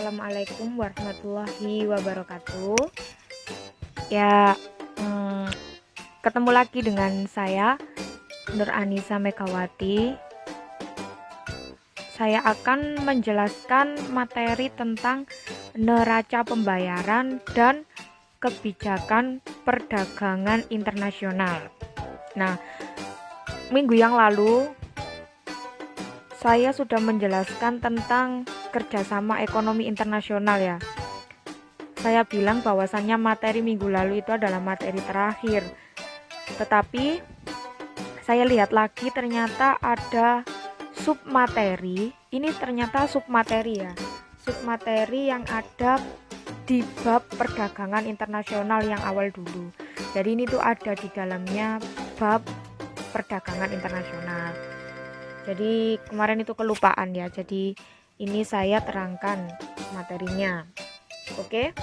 Assalamualaikum warahmatullahi wabarakatuh. Ya, ketemu lagi dengan saya, Nur Anissa Megawati. Saya akan menjelaskan materi tentang neraca pembayaran dan kebijakan perdagangan internasional. Nah, minggu yang lalu saya sudah menjelaskan tentang kerjasama ekonomi internasional ya. Saya bilang bahwasannya materi minggu lalu itu adalah materi terakhir. Tetapi saya lihat lagi ternyata ada submateri. Ini ternyata submateri ya. Submateri yang ada di bab perdagangan internasional yang awal dulu. Jadi ini tuh ada di dalamnya bab perdagangan internasional. Jadi kemarin itu kelupaan ya. Jadi ini saya terangkan materinya. Oke.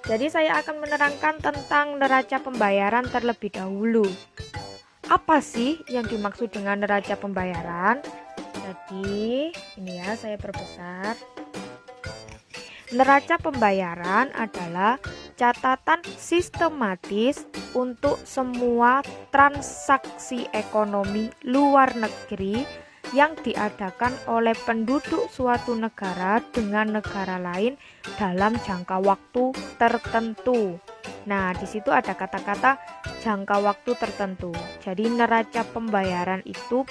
Jadi saya akan menerangkan tentang neraca pembayaran terlebih dahulu. Apa sih yang dimaksud dengan neraca pembayaran? Jadi ini ya, saya perbesar. Neraca pembayaran adalah catatan sistematis untuk semua transaksi ekonomi luar negeri yang diadakan oleh penduduk suatu negara dengan negara lain dalam jangka waktu tertentu. Nah, di situ ada kata-kata jangka waktu tertentu. Jadi neraca pembayaran itu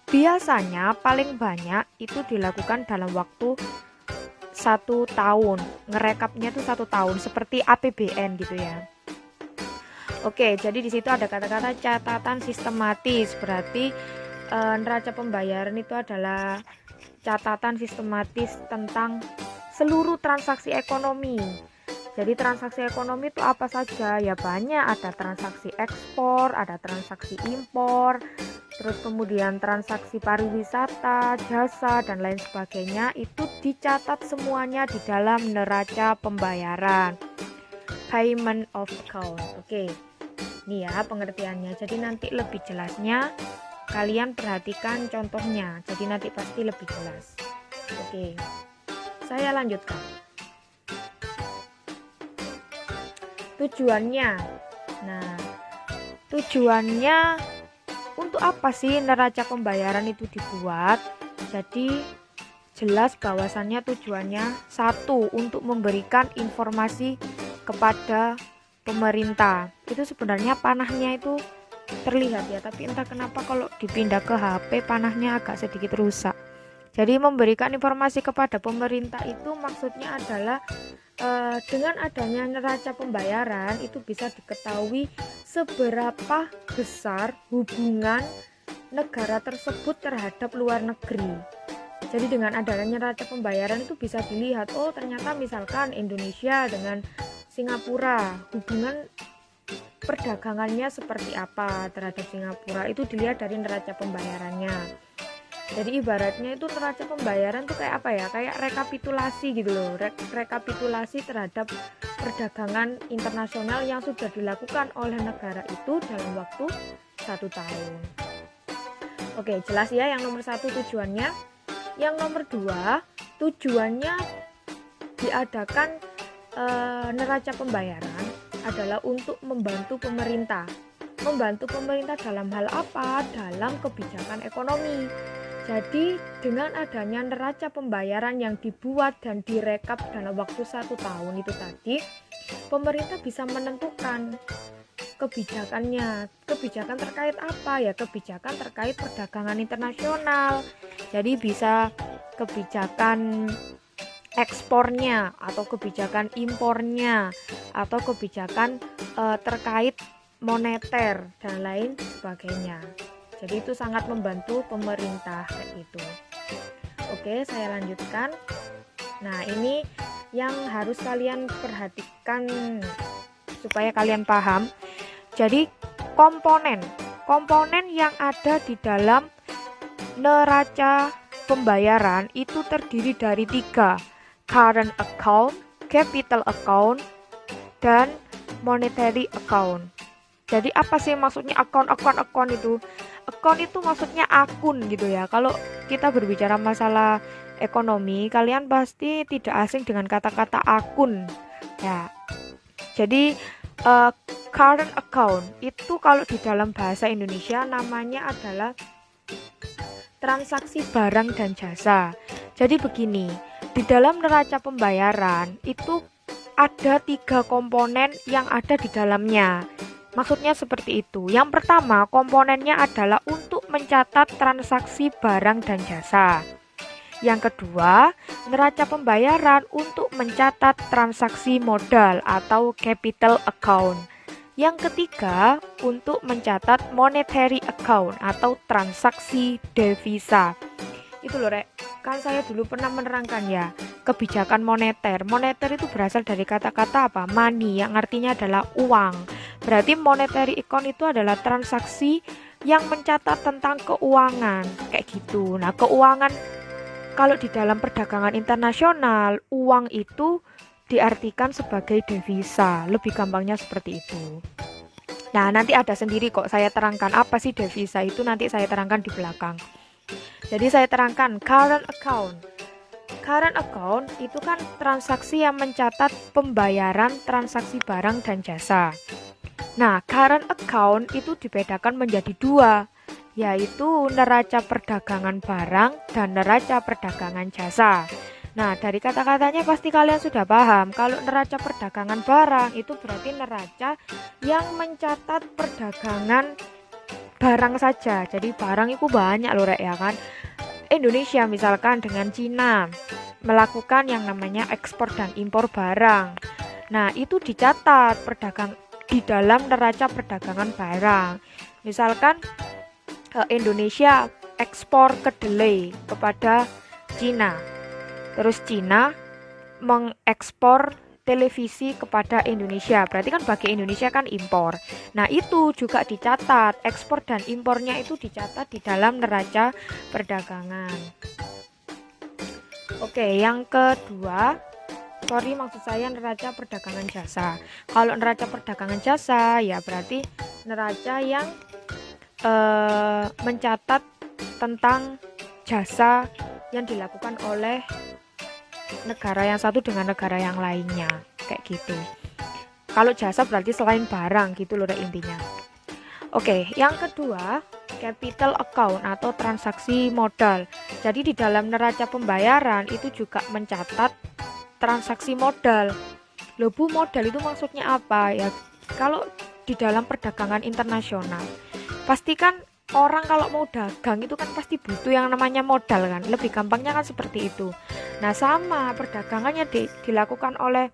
biasanya paling banyak itu dilakukan dalam waktu 1 tahun. Ngerekapnya itu 1 tahun, seperti APBN gitu ya. Oke, jadi di situ ada kata-kata catatan sistematis. Berarti neraca pembayaran itu adalah catatan sistematis tentang seluruh transaksi ekonomi. Jadi transaksi ekonomi itu apa saja? Ya banyak, ada transaksi ekspor, ada transaksi impor, terus kemudian transaksi pariwisata, jasa, dan lain sebagainya. Itu dicatat semuanya di dalam neraca pembayaran. Payment of account. Oke, ini ya pengertiannya. Jadi nanti lebih jelasnya kalian perhatikan contohnya. Jadi nanti pasti lebih jelas. Oke, saya lanjutkan. Tujuannya. Nah, tujuannya untuk apa sih neraca pembayaran itu dibuat? Jadi jelas bahwasannya tujuannya satu, untuk memberikan informasi kepada pemerintah. Itu sebenarnya panahnya itu terlihat ya, tapi entah kenapa kalau dipindah ke HP panahnya agak sedikit rusak. Jadi memberikan informasi kepada pemerintah itu maksudnya adalah dengan adanya neraca pembayaran itu bisa diketahui seberapa besar hubungan negara tersebut terhadap luar negeri. Jadi dengan adanya neraca pembayaran itu bisa dilihat, oh ternyata misalkan Indonesia dengan Singapura hubungan perdagangannya seperti apa terhadap Singapura, itu dilihat dari neraca pembayarannya. Jadi ibaratnya itu neraca pembayaran tuh kayak apa ya, kayak rekapitulasi gitu loh, rekapitulasi terhadap perdagangan internasional yang sudah dilakukan oleh negara itu dalam waktu 1 tahun. Oke, jelas ya yang nomor 1 tujuannya. Yang nomor 2, tujuannya diadakan neraca pembayaran adalah untuk membantu pemerintah. Membantu pemerintah dalam hal apa? Dalam kebijakan ekonomi. Jadi dengan adanya neraca pembayaran yang dibuat dan direkap dalam waktu 1 tahun itu tadi, pemerintah bisa menentukan kebijakannya. Kebijakan terkait apa ya? Kebijakan terkait perdagangan internasional. Jadi bisa kebijakan ekspornya atau kebijakan impornya atau kebijakan terkait moneter dan lain sebagainya. Jadi itu sangat membantu pemerintah kayak gitu. Oke, saya lanjutkan. Nah, ini yang harus kalian perhatikan supaya kalian paham. Jadi komponen yang ada di dalam neraca pembayaran itu terdiri dari 3. Current account, capital account, dan monetary account. Jadi apa sih maksudnya account itu? Account itu maksudnya akun gitu ya. Kalau kita berbicara masalah ekonomi, kalian pasti tidak asing dengan kata-kata akun. Ya, jadi current account itu kalau di dalam bahasa Indonesia namanya adalah transaksi barang dan jasa. Jadi begini, di dalam neraca pembayaran itu ada 3 komponen yang ada di dalamnya. Maksudnya seperti itu. Yang pertama, komponennya adalah untuk mencatat transaksi barang dan jasa. Yang kedua, neraca pembayaran untuk mencatat transaksi modal atau capital account. Yang ketiga, untuk mencatat monetary account atau transaksi devisa. Itu loh, Rek. Kan saya dulu pernah menerangkan ya, kebijakan moneter. Moneter itu berasal dari kata-kata apa? Money, yang artinya adalah uang. Berarti monetary account itu adalah transaksi yang mencatat tentang keuangan, kayak gitu. Nah, keuangan kalau di dalam perdagangan internasional, uang itu diartikan sebagai devisa. Lebih gampangnya seperti itu. Nah, nanti ada sendiri kok saya terangkan apa sih devisa itu, nanti saya terangkan di belakang. Jadi saya terangkan current account. Current account itu kan transaksi yang mencatat pembayaran transaksi barang dan jasa. Nah, current account itu dibedakan menjadi 2, yaitu neraca perdagangan barang dan neraca perdagangan jasa. Nah, dari kata-katanya pasti kalian sudah paham. Kalau neraca perdagangan barang itu berarti neraca yang mencatat perdagangan barang saja. Jadi barang itu banyak loh, Rek, ya kan. Indonesia misalkan dengan Cina melakukan yang namanya ekspor dan impor barang. Nah, itu dicatat di dalam neraca perdagangan barang. Misalkan Indonesia ekspor kedelai kepada Cina. Terus Cina mengekspor televisi kepada Indonesia. Berarti kan bagi Indonesia kan impor. Nah, itu juga dicatat. Ekspor dan impornya itu dicatat di dalam neraca perdagangan. Oke, yang kedua, maksud saya neraca perdagangan jasa. Kalau neraca perdagangan jasa ya berarti neraca yang mencatat tentang jasa yang dilakukan oleh negara yang satu dengan negara yang lainnya, kayak gitu. Kalau jasa berarti selain barang gitu loh intinya. Oke, yang kedua, capital account atau transaksi modal. Jadi di dalam neraca pembayaran itu juga mencatat transaksi modal. Loh Bu, modal itu maksudnya apa ya? Kalau di dalam perdagangan internasional, pastikan orang kalau mau dagang itu kan pasti butuh yang namanya modal kan. Lebih gampangnya kan seperti itu. Nah, sama perdagangannya dilakukan oleh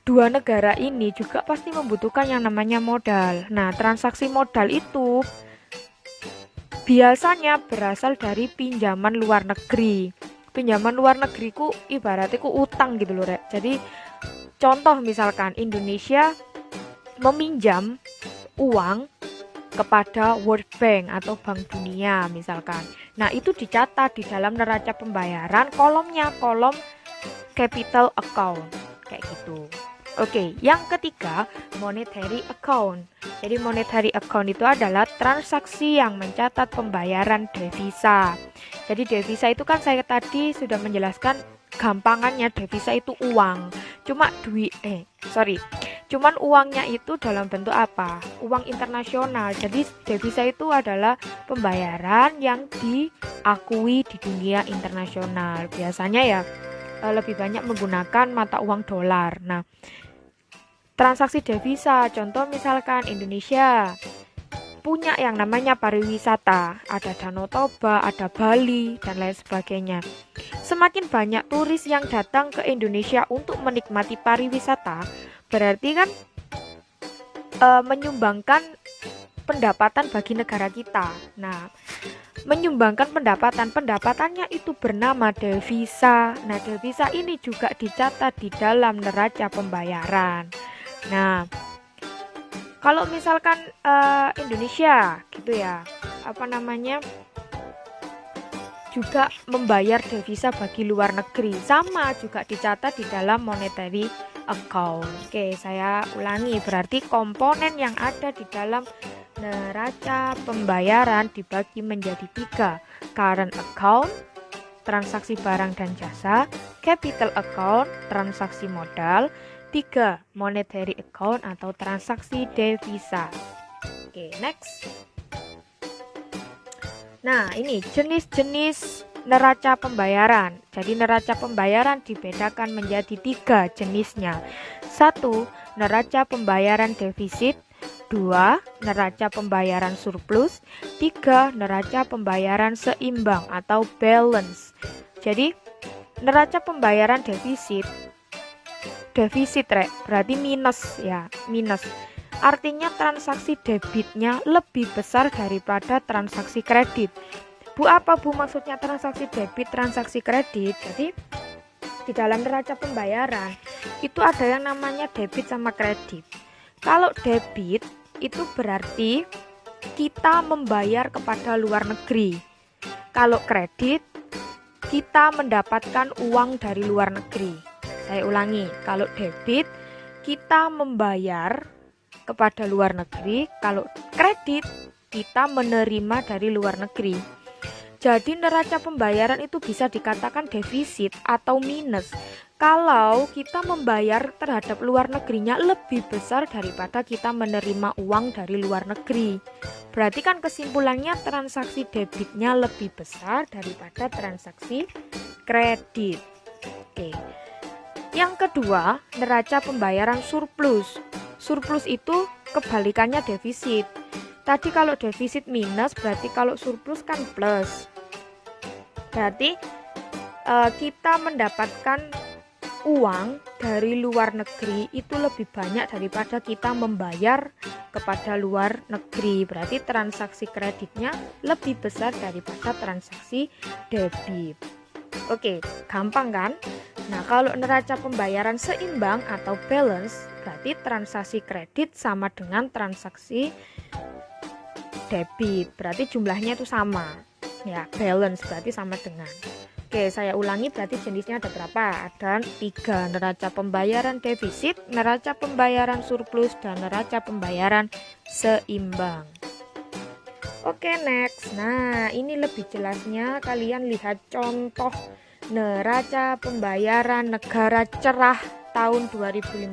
dua negara ini juga pasti membutuhkan yang namanya modal. Nah, transaksi modal itu biasanya berasal dari pinjaman luar negeri. Pinjaman luar negeri ku ibaratnya ku utang gitu loh, Rek. Jadi contoh misalkan Indonesia meminjam uang kepada World Bank atau Bank Dunia misalkan. Nah, itu dicatat di dalam neraca pembayaran, kolomnya kolom capital account kayak gitu. Oke, yang ketiga, monetary account. Jadi monetary account itu adalah transaksi yang mencatat pembayaran devisa. Jadi devisa itu kan saya tadi sudah menjelaskan gampangannya, devisa itu uang. Cuman uangnya itu dalam bentuk apa? Uang internasional. Jadi devisa itu adalah pembayaran yang diakui di dunia internasional. Biasanya ya lebih banyak menggunakan mata uang dolar. Nah, transaksi devisa, contoh misalkan Indonesia punya yang namanya pariwisata, ada Danau Toba, ada Bali, dan lain sebagainya. Semakin banyak turis yang datang ke Indonesia untuk menikmati pariwisata, berarti kan menyumbangkan pendapatan bagi negara kita. Nah, menyumbangkan pendapatannya itu bernama devisa. Nah, devisa ini juga dicatat di dalam neraca pembayaran. Nah, kalau misalkan Indonesia gitu ya, juga membayar devisa bagi luar negeri, sama juga dicatat di dalam monetary account. Oke, saya ulangi, berarti komponen yang ada di dalam neraca pembayaran dibagi menjadi 3, current account, transaksi barang dan jasa. Capital account, transaksi modal. 3. Monetary account atau transaksi devisa. Oke, next. Nah, ini jenis-jenis neraca pembayaran. Jadi neraca pembayaran dibedakan menjadi 3 jenisnya. 1. Neraca pembayaran defisit. 2. Neraca pembayaran surplus. 3. Neraca pembayaran seimbang atau balance. Jadi neraca pembayaran defisit berarti minus ya, minus. Artinya transaksi debitnya lebih besar daripada transaksi kredit. Bu, apa Bu maksudnya transaksi debit, transaksi kredit? Jadi di dalam neraca pembayaran itu ada yang namanya debit sama kredit. Kalau debit itu berarti kita membayar kepada luar negeri. Kalau kredit kita mendapatkan uang dari luar negeri. Saya ulangi, kalau debit kita membayar kepada luar negeri, kalau kredit kita menerima dari luar negeri. Jadi neraca pembayaran itu bisa dikatakan defisit atau minus kalau kita membayar terhadap luar negerinya lebih besar daripada kita menerima uang dari luar negeri. Berarti kan kesimpulannya transaksi debitnya lebih besar daripada transaksi kredit. Oke. Yang kedua, neraca pembayaran surplus. Surplus itu kebalikannya defisit. Tadi kalau defisit minus, berarti kalau surplus kan plus. Berarti kita mendapatkan uang dari luar negeri itu lebih banyak daripada kita membayar kepada luar negeri. Berarti transaksi kreditnya lebih besar daripada transaksi debit. Oke, gampang kan? Nah, kalau neraca pembayaran seimbang atau balance, berarti transaksi kredit sama dengan transaksi debit. Berarti jumlahnya itu sama. Ya, balance berarti sama dengan. Oke, saya ulangi berarti jenisnya ada berapa? Ada 3, neraca pembayaran defisit, neraca pembayaran surplus, dan neraca pembayaran seimbang. Oke, next. Nah, ini lebih jelasnya kalian lihat contoh neraca pembayaran negara cerah tahun 2015.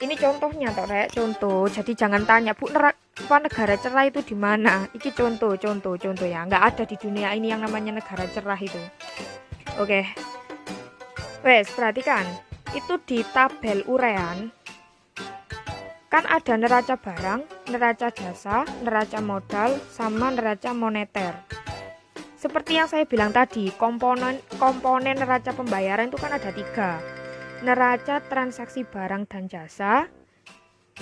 Ini contohnya toh, Rek, contoh. Jadi jangan tanya, Bu, negara cerah itu di mana? Iki contoh ya. Nggak ada di dunia ini yang namanya negara cerah itu. Oke. Wes, perhatikan. Itu di tabel urean kan ada neraca barang, neraca jasa, neraca modal, sama neraca moneter. Seperti yang saya bilang tadi, komponen neraca pembayaran itu kan ada 3. Neraca transaksi barang dan jasa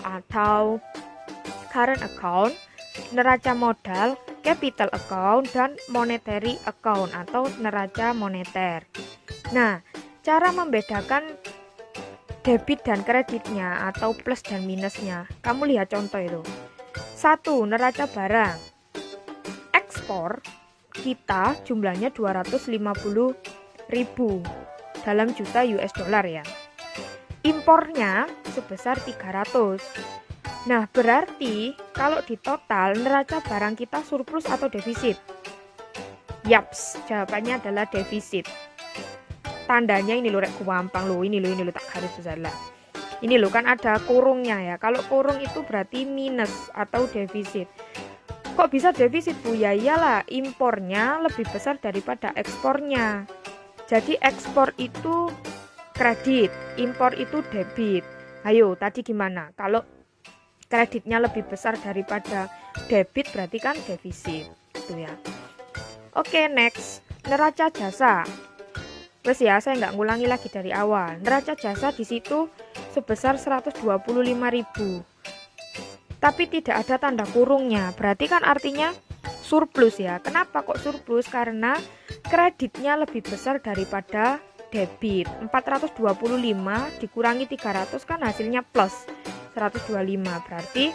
atau current account, neraca modal, capital account, dan monetary account atau neraca moneter. Nah, cara membedakan debit dan kreditnya atau plus dan minusnya, kamu lihat contoh itu. 1. Neraca barang. Ekspor kita jumlahnya 250.000 dalam juta US dollar ya. Impornya sebesar 300. Nah, berarti kalau di total neraca barang kita surplus atau defisit? Yaps, jawabannya adalah defisit. Tandanya ini loh, rek gampang loh, ini loh tak garis besar lah. Ini loh kan ada kurungnya ya. Kalau kurung itu berarti minus atau defisit. Kok bisa defisit, Bu? Ya iyalah, impornya lebih besar daripada ekspornya. Jadi ekspor itu kredit, impor itu debit. Ayo, tadi gimana? Kalau kreditnya lebih besar daripada debit berarti kan defisit. Itu ya. Oke, next. Neraca jasa. Terus ya, saya nggak ngulangi lagi dari awal. Neraca jasa di situ sebesar 125.000. Tapi tidak ada tanda kurungnya. Berarti kan artinya surplus ya. Kenapa kok surplus? Karena kreditnya lebih besar daripada debit. 425 dikurangi 300 kan hasilnya plus 125. Berarti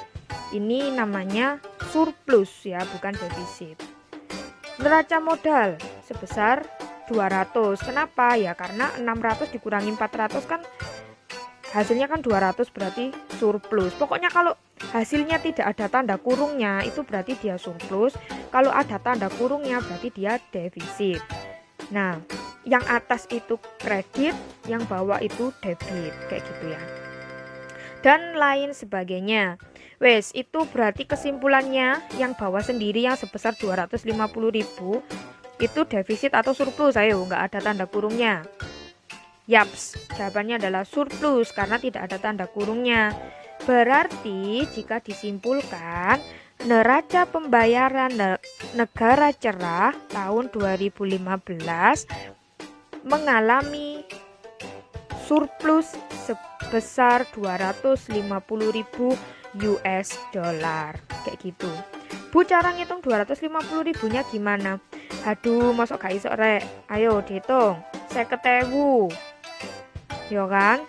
ini namanya surplus ya, bukan defisit. Neraca modal sebesar 200. Kenapa? Ya karena 600 dikurangi 400 kan hasilnya kan 200 berarti surplus. Pokoknya kalau hasilnya tidak ada tanda kurungnya itu berarti dia surplus, kalau ada tanda kurungnya berarti dia defisit. Nah, yang atas itu kredit, yang bawah itu debit, kayak gitu ya. Dan lain sebagainya. Wes, itu berarti kesimpulannya yang bawah sendiri yang sebesar 250.000 itu defisit atau surplus. Ayo, nggak ada tanda kurungnya. Yaps, jawabannya adalah surplus karena tidak ada tanda kurungnya. Berarti jika disimpulkan, neraca pembayaran negara cerah tahun 2015 mengalami surplus sebesar 250.000 US dollar. Kayak gitu. Bu, cara ngitung 250.000-nya gimana? Aduh, masuk gak iso rek. Ayo dihitung. 50.000. Ya kan?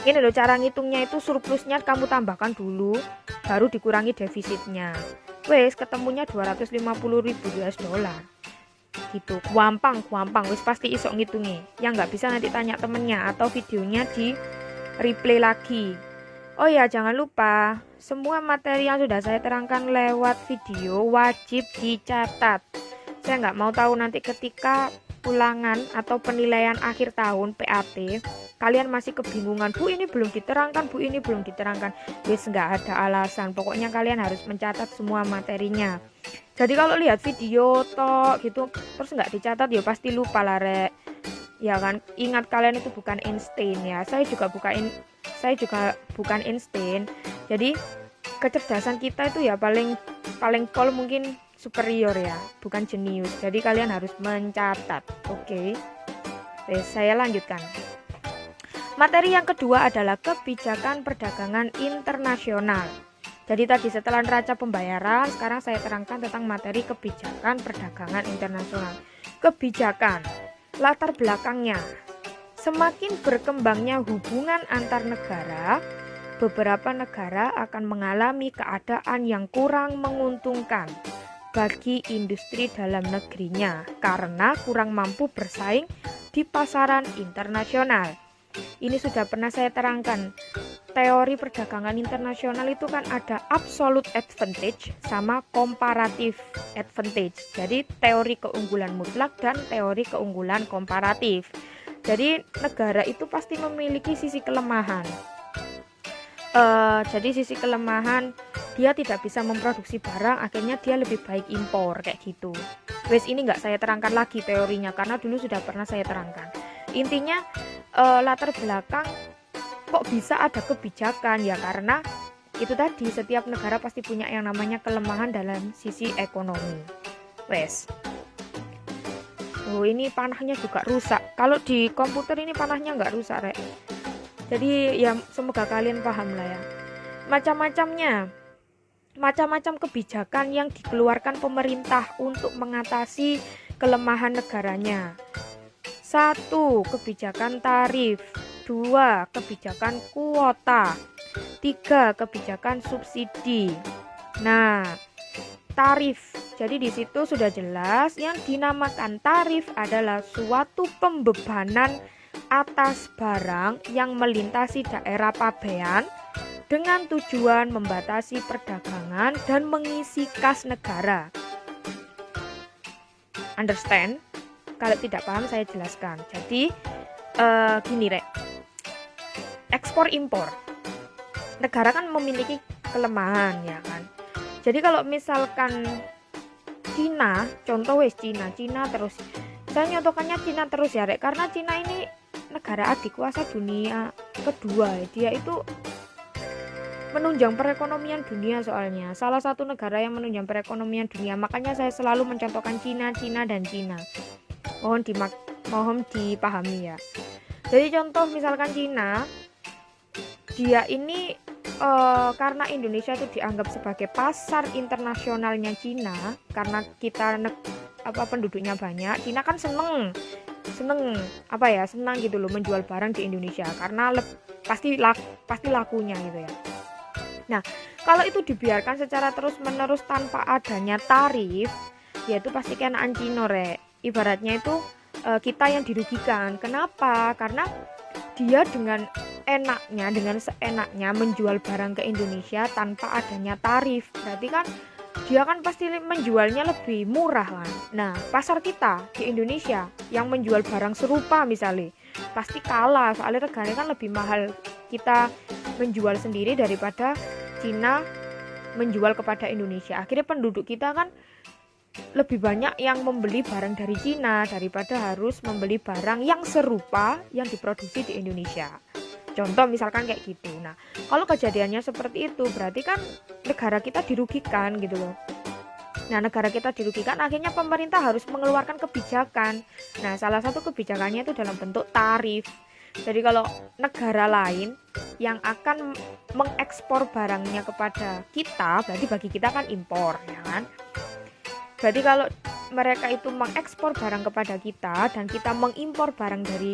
Ini loh cara ngitungnya, itu surplusnya kamu tambahkan dulu, baru dikurangi defisitnya. Wes ketemunya 250.000 US dollar. Gitu, gampang, wis pasti iso ngitungnya. Yang nggak bisa nanti tanya temennya atau videonya di replay lagi. Oh ya, jangan lupa semua materi yang sudah saya terangkan lewat video wajib dicatat. Saya nggak mau tahu nanti ketika ulangan atau penilaian akhir tahun PAT kalian masih kebingungan, Bu ini belum diterangkan, Bu ini belum diterangkan. Wis nggak ada alasan, pokoknya kalian harus mencatat semua materinya. Jadi kalau lihat video tok gitu terus nggak dicatat ya pasti lupa lah rek. Ya kan, ingat kalian itu bukan Einstein ya. Saya juga bukan Einstein. Jadi kecerdasan kita itu ya paling pol mungkin superior ya, bukan jenius. Jadi kalian harus mencatat. Oke. Saya lanjutkan. Materi yang kedua adalah kebijakan perdagangan internasional. Jadi tadi setelah neraca pembayaran, sekarang saya terangkan tentang materi kebijakan perdagangan internasional. Kebijakan, latar belakangnya. Semakin berkembangnya hubungan antar negara, beberapa negara akan mengalami keadaan yang kurang menguntungkan bagi industri dalam negerinya karena kurang mampu bersaing di pasaran internasional. Ini sudah pernah saya terangkan. Teori perdagangan internasional itu kan ada absolute advantage sama comparative advantage. Jadi teori keunggulan mutlak dan teori keunggulan komparatif. Jadi negara itu pasti memiliki sisi kelemahan. Jadi sisi kelemahan, dia tidak bisa memproduksi barang, akhirnya dia lebih baik impor kayak gitu. Wes, ini nggak saya terangkan lagi teorinya karena dulu sudah pernah saya terangkan. Intinya latar belakang kok bisa ada kebijakan ya karena itu tadi, setiap negara pasti punya yang namanya kelemahan dalam sisi ekonomi. Wes. Oh, ini panahnya juga rusak. Kalau di komputer ini panahnya nggak rusak rek. Jadi ya semoga kalian paham lah ya. Macam-macam kebijakan yang dikeluarkan pemerintah untuk mengatasi kelemahan negaranya. 1. Kebijakan tarif. 2. Kebijakan kuota. 3. Kebijakan subsidi. Nah, tarif. Jadi di situ sudah jelas yang dinamakan tarif adalah suatu pembebanan atas barang yang melintasi daerah pabean dengan tujuan membatasi perdagangan dan mengisi kas negara. Understand? Kalau tidak paham saya jelaskan. Jadi gini rek, ekspor impor negara kan memiliki kelemahan ya kan. Jadi kalau misalkan Cina, contoh Cina terus, saya nyotokannya Cina terus ya rek, karena Cina ini negara adik kuasa dunia kedua. Dia itu menunjang perekonomian dunia, soalnya salah satu negara yang menunjang perekonomian dunia. Makanya saya selalu mencontohkan Cina. Mohon dipahami ya. Jadi contoh misalkan Cina, dia ini karena Indonesia itu dianggap sebagai pasar internasionalnya Cina, karena kita penduduknya banyak. Cina kan seneng gitu loh menjual barang di Indonesia karena pasti lakunya gitu ya. Nah, kalau itu dibiarkan secara terus-menerus tanpa adanya tarif, ya itu pasti kenaan Cina rek. Ibaratnya itu kita yang dirugikan. Kenapa? Karena dia dengan enaknya, dengan seenaknya menjual barang ke Indonesia tanpa adanya tarif. Berarti kan dia kan pasti menjualnya lebih murah kan. Nah, pasar kita di Indonesia yang menjual barang serupa misalnya pasti kalah, soalnya reganya kan lebih mahal kita menjual sendiri daripada Cina menjual kepada Indonesia. Akhirnya penduduk kita kan lebih banyak yang membeli barang dari Cina daripada harus membeli barang yang serupa yang diproduksi di Indonesia. Contoh misalkan kayak gitu. Nah, kalau kejadiannya seperti itu berarti kan negara kita dirugikan gitu loh. Nah, negara kita dirugikan, akhirnya pemerintah harus mengeluarkan kebijakan. Nah, salah satu kebijakannya itu dalam bentuk tarif. Jadi kalau negara lain yang akan mengekspor barangnya kepada kita, berarti bagi kita kan impor, ya kan? Berarti kalau mereka itu mengekspor barang kepada kita dan kita mengimpor barang dari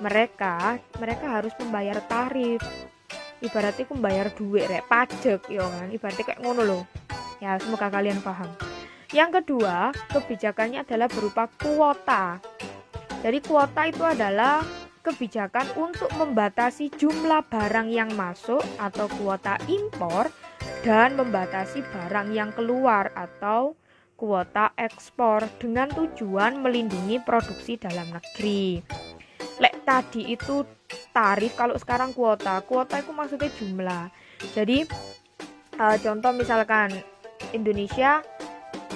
mereka harus membayar tarif. Ibaratnya aku membayar duit rek, pajak ya kan, ibaratnya kayak ngono loh. Ya, semoga kalian paham. Yang kedua, kebijakannya adalah berupa kuota. Jadi kuota itu adalah kebijakan untuk membatasi jumlah barang yang masuk atau kuota impor dan membatasi barang yang keluar atau kuota ekspor dengan tujuan melindungi produksi dalam negeri. Lek tadi itu tarif, kalau sekarang kuota itu maksudnya jumlah. Jadi contoh misalkan Indonesia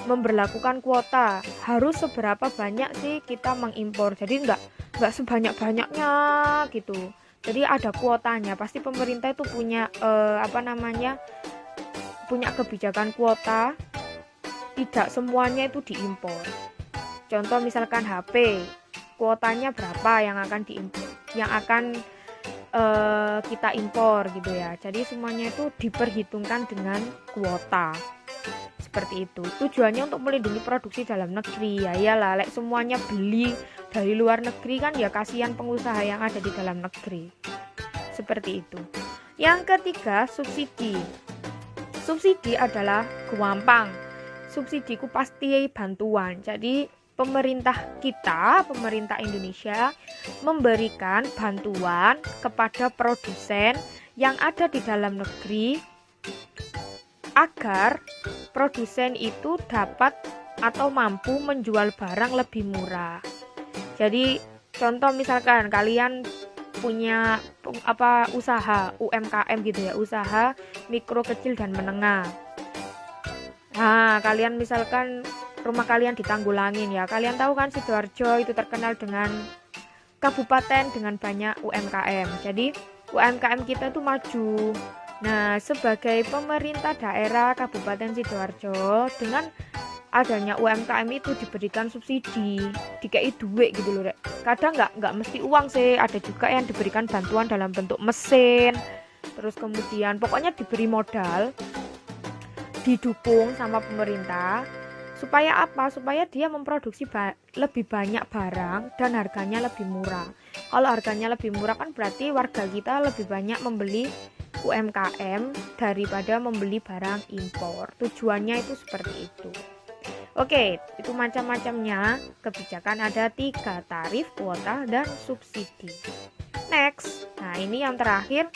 memberlakukan kuota harus seberapa banyak sih kita mengimpor, jadi nggak sebanyak-banyaknya gitu. Jadi ada kuotanya, pasti pemerintah itu punya punya kebijakan kuota, tidak semuanya itu diimpor. Contoh misalkan HP, kuotanya berapa yang akan diimpor, yang akan kita impor gitu ya. Jadi semuanya itu diperhitungkan dengan kuota. Seperti itu. Tujuannya untuk melindungi produksi dalam negeri. Ya iyalah, lek semuanya beli dari luar negeri kan ya kasihan pengusaha yang ada di dalam negeri. Seperti itu. Yang ketiga, subsidi. Subsidi adalah gampang. Subsidi ku pasti bantuan. Jadi pemerintah Indonesia memberikan bantuan kepada produsen yang ada di dalam negeri agar produsen itu dapat atau mampu menjual barang lebih murah. Jadi contoh misalkan kalian punya usaha UMKM gitu ya, usaha mikro kecil dan menengah. Nah, kalian misalkan rumah kalian di Tanggulangin ya. Kalian tahu kan Sidoarjo itu terkenal dengan kabupaten dengan banyak UMKM. Jadi UMKM kita tuh maju. Nah, sebagai pemerintah daerah Kabupaten Sidoarjo, dengan adanya UMKM itu diberikan subsidi, dikei duit gitu loh, Rek. Kadang nggak mesti uang sih, ada juga yang diberikan bantuan dalam bentuk mesin, terus kemudian pokoknya diberi modal, didukung sama pemerintah, supaya apa? Supaya dia memproduksi lebih banyak barang dan harganya lebih murah. Kalau harganya lebih murah kan berarti warga kita lebih banyak membeli UMKM daripada membeli barang impor. Tujuannya itu seperti itu. Oke, itu macam-macamnya kebijakan, ada 3, tarif, kuota, dan subsidi. Next, nah ini yang terakhir,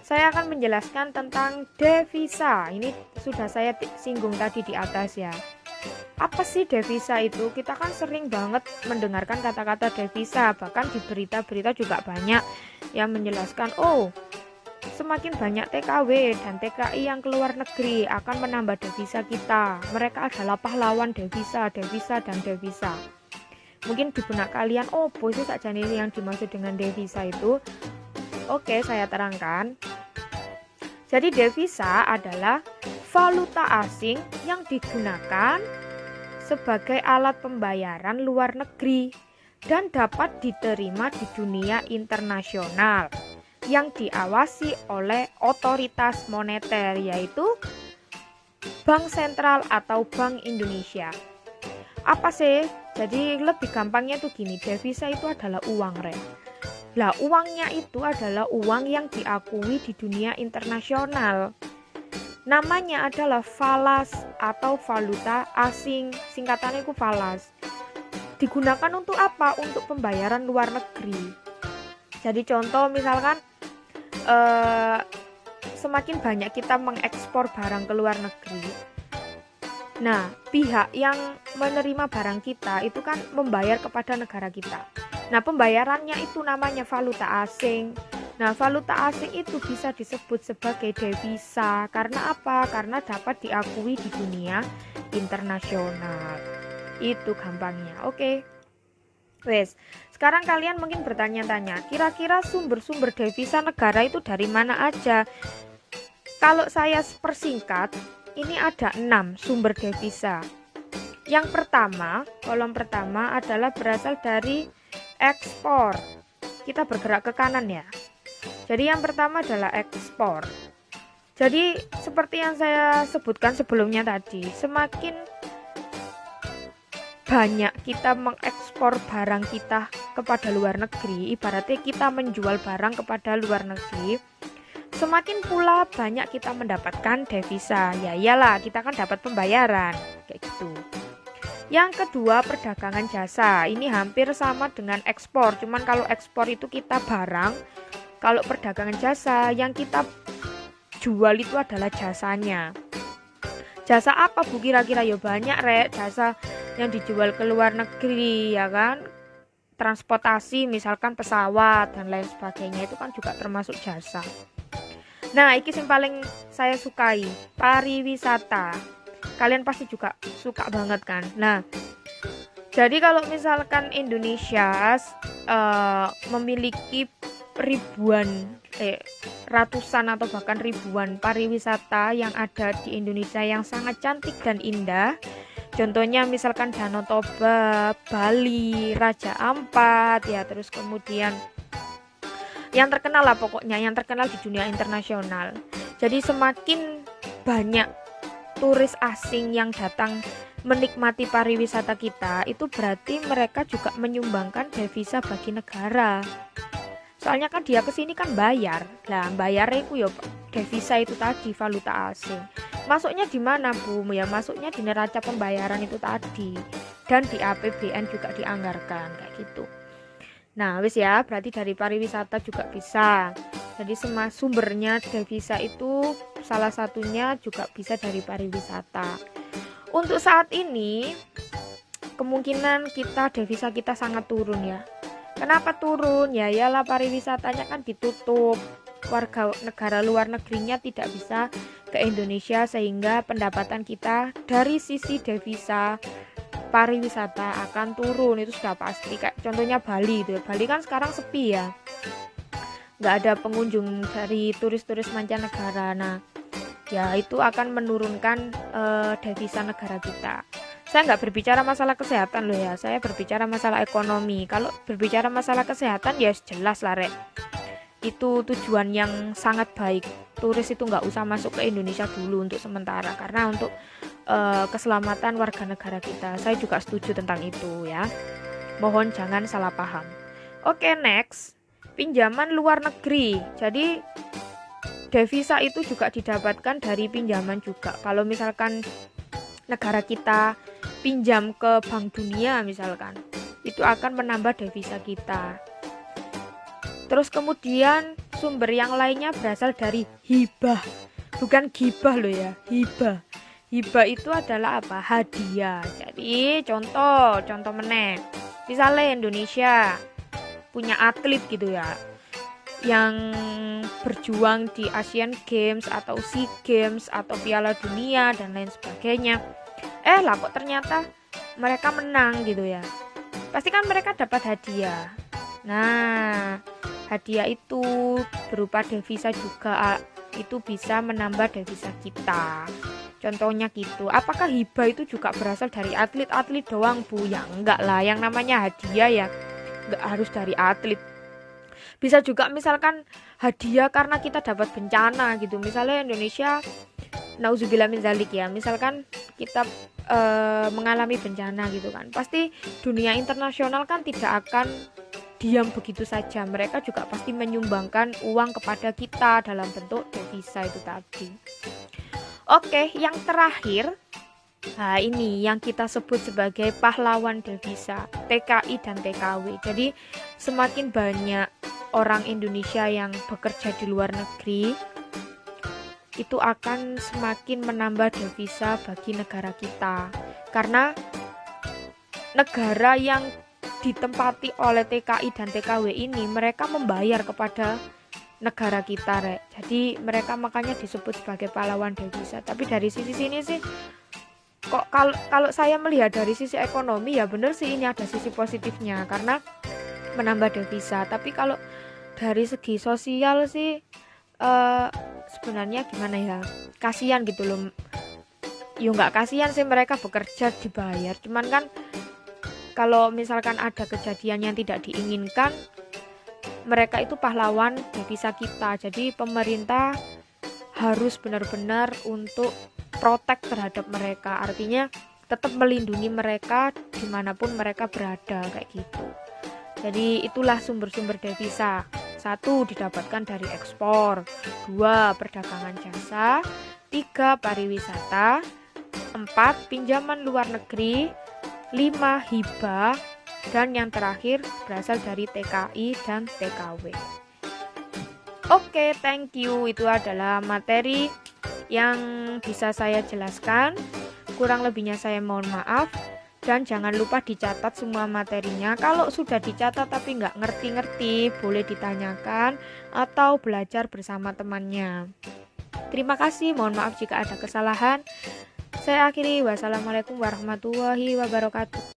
saya akan menjelaskan tentang devisa. Ini sudah saya singgung tadi di atas ya. Apa sih devisa itu? Kita kan sering banget mendengarkan kata-kata devisa, bahkan di berita-berita juga banyak yang menjelaskan, semakin banyak TKW dan TKI yang keluar negeri akan menambah devisa kita. Mereka adalah pahlawan devisa, dan devisa. Mungkin di benak kalian, posisi saja nih yang dimaksud dengan devisa itu. Oke, saya terangkan. Jadi devisa adalah valuta asing yang digunakan sebagai alat pembayaran luar negeri dan dapat diterima di dunia internasional yang diawasi oleh otoritas moneter, yaitu Bank Sentral atau Bank Indonesia. Apa sih? Jadi lebih gampangnya tuh gini, devisa itu adalah uang, Rek. Lah, uangnya itu adalah uang yang diakui di dunia internasional. Namanya adalah falas atau valuta asing, singkatannya itu falas. Digunakan untuk apa? Untuk pembayaran luar negeri. Jadi contoh misalkan eh, semakin banyak kita mengekspor barang ke luar negeri, nah pihak yang menerima barang kita itu kan membayar kepada negara kita. Nah pembayarannya itu namanya valuta asing. Nah valuta asing itu bisa disebut sebagai devisa. Karena apa? Karena dapat diakui di dunia internasional. Itu gampangnya. Oke. Wes, sekarang kalian mungkin bertanya-tanya, kira-kira sumber-sumber devisa negara itu dari mana aja? Kalau saya persingkat, ini ada 6 sumber devisa. Yang pertama, kolom pertama adalah berasal dari ekspor. Kita bergerak ke kanan ya. Jadi yang pertama adalah ekspor. Jadi seperti yang saya sebutkan sebelumnya tadi, semakin banyak kita mengekspor barang kita kepada luar negeri, ibaratnya kita menjual barang kepada luar negeri, semakin pula banyak kita mendapatkan devisa. Ya iyalah, kita kan dapat pembayaran kayak gitu. Yang kedua, perdagangan jasa. Ini hampir sama dengan ekspor, cuman kalau ekspor itu kita barang, kalau perdagangan jasa yang kita jual itu adalah jasanya. Jasa apa Bu kira-kira? Ya banyak rek, jasa yang dijual ke luar negeri ya kan, transportasi misalkan pesawat dan lain sebagainya, itu kan juga termasuk jasa. Nah ini yang paling saya sukai, pariwisata. Kalian pasti juga suka banget kan. Nah jadi kalau misalkan Indonesia memiliki ratusan atau bahkan ribuan pariwisata yang ada di Indonesia yang sangat cantik dan indah. Contohnya misalkan Danau Toba, Bali, Raja Ampat ya, terus kemudian yang terkenal lah pokoknya, yang terkenal di dunia internasional. Jadi semakin banyak turis asing yang datang menikmati pariwisata kita, itu berarti mereka juga menyumbangkan devisa bagi negara. Soalnya kan dia kesini kan bayar. Lah bayarnya itu ya devisa itu tadi, valuta asing. Masuknya di mana Bu? Ya masuknya di neraca pembayaran itu tadi. Dan di APBN juga dianggarkan kayak gitu. Nah, wis ya, berarti dari pariwisata juga bisa. Jadi semua sumbernya devisa itu salah satunya juga bisa dari pariwisata. Untuk saat ini kemungkinan devisa kita sangat turun ya. Kenapa turun? Ya iyalah pariwisatanya kan ditutup. Warga negara luar negerinya tidak bisa ke Indonesia, sehingga pendapatan kita dari sisi devisa pariwisata akan turun. Itu sudah pasti. Kayak contohnya Bali itu. Bali kan sekarang sepi ya, nggak ada pengunjung dari turis-turis mancanegara. Nah ya itu akan menurunkan devisa negara kita. Saya nggak berbicara masalah kesehatan loh ya, saya berbicara masalah ekonomi. Kalau berbicara masalah kesehatan ya jelas lah rek, itu tujuan yang sangat baik. Turis itu nggak usah masuk ke Indonesia dulu untuk sementara, karena untuk keselamatan warga negara kita. Saya juga setuju tentang itu ya, mohon jangan salah paham. Oke, next, pinjaman luar negeri. Jadi devisa itu juga didapatkan dari pinjaman juga. Kalau misalkan negara kita pinjam ke Bank Dunia misalkan, itu akan menambah devisa kita. Terus kemudian sumber yang lainnya berasal dari hibah. Bukan gibah loh ya, hibah. Hibah itu adalah apa? Hadiah. Jadi contoh meneh. Misalnya Indonesia punya atlet gitu ya, yang berjuang di Asian Games atau SEA Games atau Piala Dunia dan lain sebagainya. Lah kok ternyata mereka menang gitu ya. Pasti kan mereka dapat hadiah. Nah, hadiah itu berupa devisa juga, itu bisa menambah devisa kita. Contohnya gitu. Apakah hibah itu juga berasal dari atlet doang Bu? Ya enggak lah, yang namanya hadiah ya enggak harus dari atlet. Bisa juga misalkan hadiah karena kita dapat bencana gitu. Misalnya Indonesia, nauzubillah min zalik ya, misalkan kita mengalami bencana gitu kan, pasti dunia internasional kan tidak akan diam begitu saja. Mereka juga pasti menyumbangkan uang kepada kita dalam bentuk devisa itu tadi. Oke, yang terakhir, nah ini yang kita sebut sebagai pahlawan devisa, TKI dan TKW. Jadi semakin banyak orang Indonesia yang bekerja di luar negeri, itu akan semakin menambah devisa bagi negara kita. Karena negara yang ditempati oleh TKI dan TKW ini, mereka membayar kepada negara kita, Rek. Jadi mereka makanya disebut sebagai pahlawan devisa. Tapi dari sisi sini sih, kok kalau saya melihat dari sisi ekonomi, ya bener sih ini ada sisi positifnya karena menambah devisa. Tapi kalau dari segi sosial sih sebenarnya gimana ya, kasihan gitu loh. Ya nggak kasihan sih, mereka bekerja dibayar, cuman kan kalau misalkan ada kejadian yang tidak diinginkan, mereka itu pahlawan devisa kita. Jadi pemerintah harus benar-benar untuk protek terhadap mereka, artinya tetap melindungi mereka dimanapun mereka berada, kayak gitu. Jadi itulah sumber-sumber devisa. 1. Didapatkan dari ekspor, 2. Perdagangan jasa, 3. Pariwisata, 4. Pinjaman luar negeri, 5. Hibah, dan yang terakhir berasal dari TKI dan TKW. Oke, thank you. Itu adalah materi yang bisa saya jelaskan. Kurang lebihnya saya mohon maaf. Dan jangan lupa dicatat semua materinya. Kalau sudah dicatat tapi nggak ngerti-ngerti, boleh ditanyakan atau belajar bersama temannya. Terima kasih, mohon maaf jika ada kesalahan. Saya akhiri, wassalamualaikum warahmatullahi wabarakatuh.